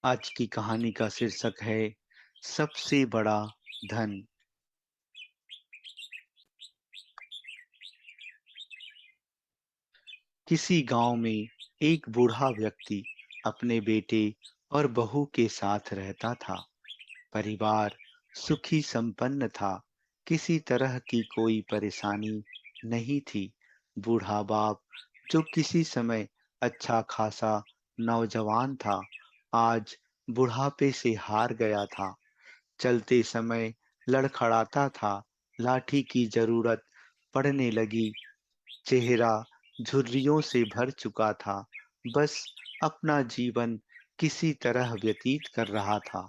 आज की कहानी का शीर्षक है सबसे बड़ा धन। किसी गांव में एक बूढ़ा व्यक्ति अपने बेटे और बहू के साथ रहता था। परिवार सुखी संपन्न था। किसी तरह की कोई परेशानी नहीं थी। बूढ़ा बाप, जो किसी समय अच्छा खासा नौजवान था, आज बुढ़ापे से हार गया था। चलते समय लड़खड़ाता था। लाठी की जरूरत पड़ने लगी। चेहरा झुर्रियों से भर चुका था। बस अपना जीवन किसी तरह व्यतीत कर रहा था।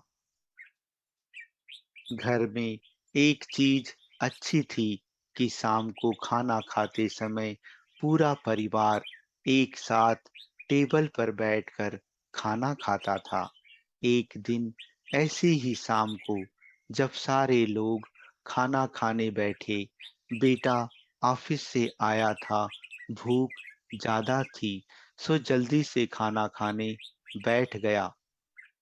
घर में एक चीज अच्छी थी कि शाम को खाना खाते समय पूरा परिवार एक साथ टेबल पर बैठकर खाना खाता था। एक दिन ऐसी ही शाम को जब सारे लोग खाना खाने बैठे, बेटा ऑफिस से आया था। भूख ज्यादा थी, सो जल्दी से खाना खाने बैठ गया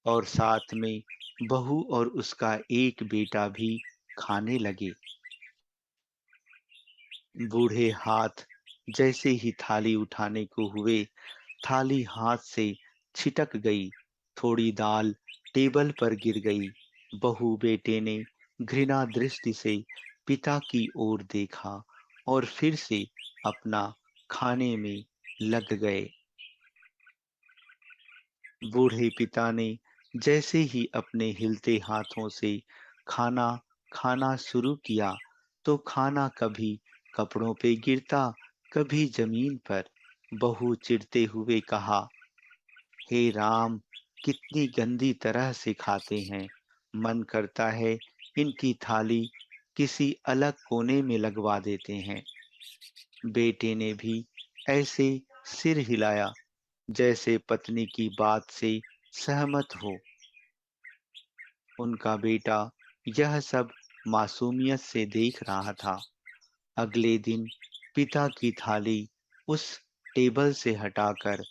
और साथ में बहू और उसका एक बेटा भी खाने लगे। बूढ़े हाथ जैसे ही थाली उठाने को हुए, थाली हाथ से छिटक गई। थोड़ी दाल टेबल पर गिर गई। बहू बेटे ने घृणा दृष्टि से पिता की ओर देखा और फिर से अपना खाने में लग गए। बूढ़े पिता ने जैसे ही अपने हिलते हाथों से खाना खाना शुरू किया, तो खाना कभी कपड़ों पे गिरता, कभी जमीन पर। बहू चिढ़ते हुए कहा, हे राम, कितनी गंदी तरह से खाते हैं। मन करता है इनकी थाली किसी अलग कोने में लगवा देते हैं। बेटे ने भी ऐसे सिर हिलाया जैसे पत्नी की बात से सहमत हो। उनका बेटा यह सब मासूमियत से देख रहा था। अगले दिन पिता की थाली उस टेबल से हटाकर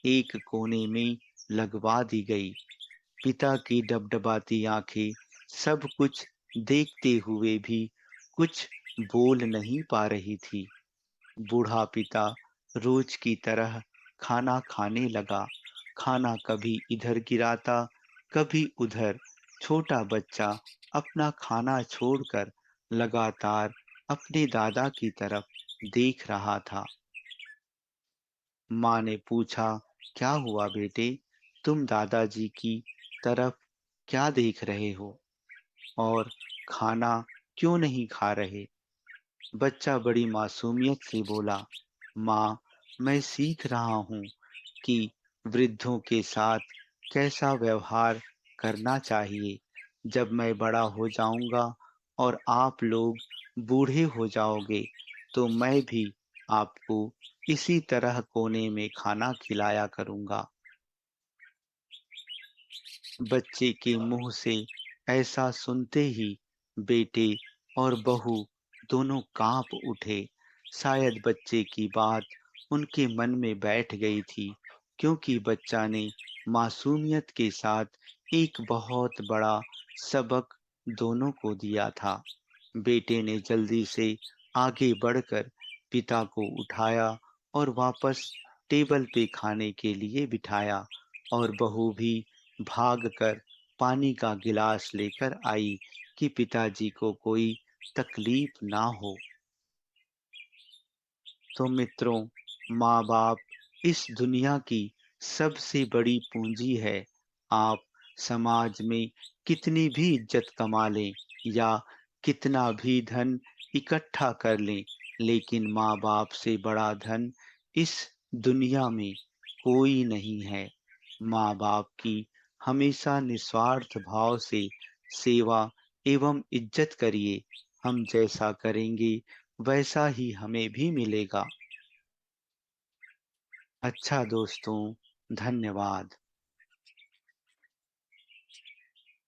एक कोने में लगवा दी गई। पिता की डबडबाती आंखें सब कुछ देखते हुए भी कुछ बोल नहीं पा रही थी। बूढ़ा पिता रोज की तरह खाना खाने लगा। खाना कभी इधर गिराता, कभी उधर। छोटा बच्चा अपना खाना छोड़कर लगातार अपने दादा की तरफ देख रहा था। माँ ने पूछा, क्या हुआ बेटे? तुम दादाजी की तरफ क्या देख रहे हो और खाना क्यों नहीं खा रहे? बच्चा बड़ी मासूमियत से बोला, माँ, मैं सीख रहा हूँ कि वृद्धों के साथ कैसा व्यवहार करना चाहिए। जब मैं बड़ा हो जाऊंगा और आप लोग बूढ़े हो जाओगे, तो मैं भी आपको इसी तरह कोने में खाना खिलाया करूंगा। बच्चे के मुंह से ऐसा सुनते ही बेटे और बहू दोनों कांप उठे। शायद बच्चे की बात उनके मन में बैठ गई थी, क्योंकि बच्चा ने मासूमियत के साथ एक बहुत बड़ा सबक दोनों को दिया था। बेटे ने जल्दी से आगे बढ़कर पिता को उठाया और वापस टेबल पे खाने के लिए बिठाया, और बहू भी भागकर पानी का गिलास लेकर आई कि पिताजी को कोई तकलीफ ना हो। तो मित्रों, माँ बाप इस दुनिया की सबसे बड़ी पूंजी है। आप समाज में कितनी भी इज्जत कमा लें या कितना भी धन इकट्ठा कर लें, लेकिन माँ बाप से बड़ा धन इस दुनिया में कोई नहीं है। माँ बाप की हमेशा निस्वार्थ भाव से सेवा एवं इज्जत करिए। हम जैसा करेंगे वैसा ही हमें भी मिलेगा। अच्छा दोस्तों, धन्यवाद।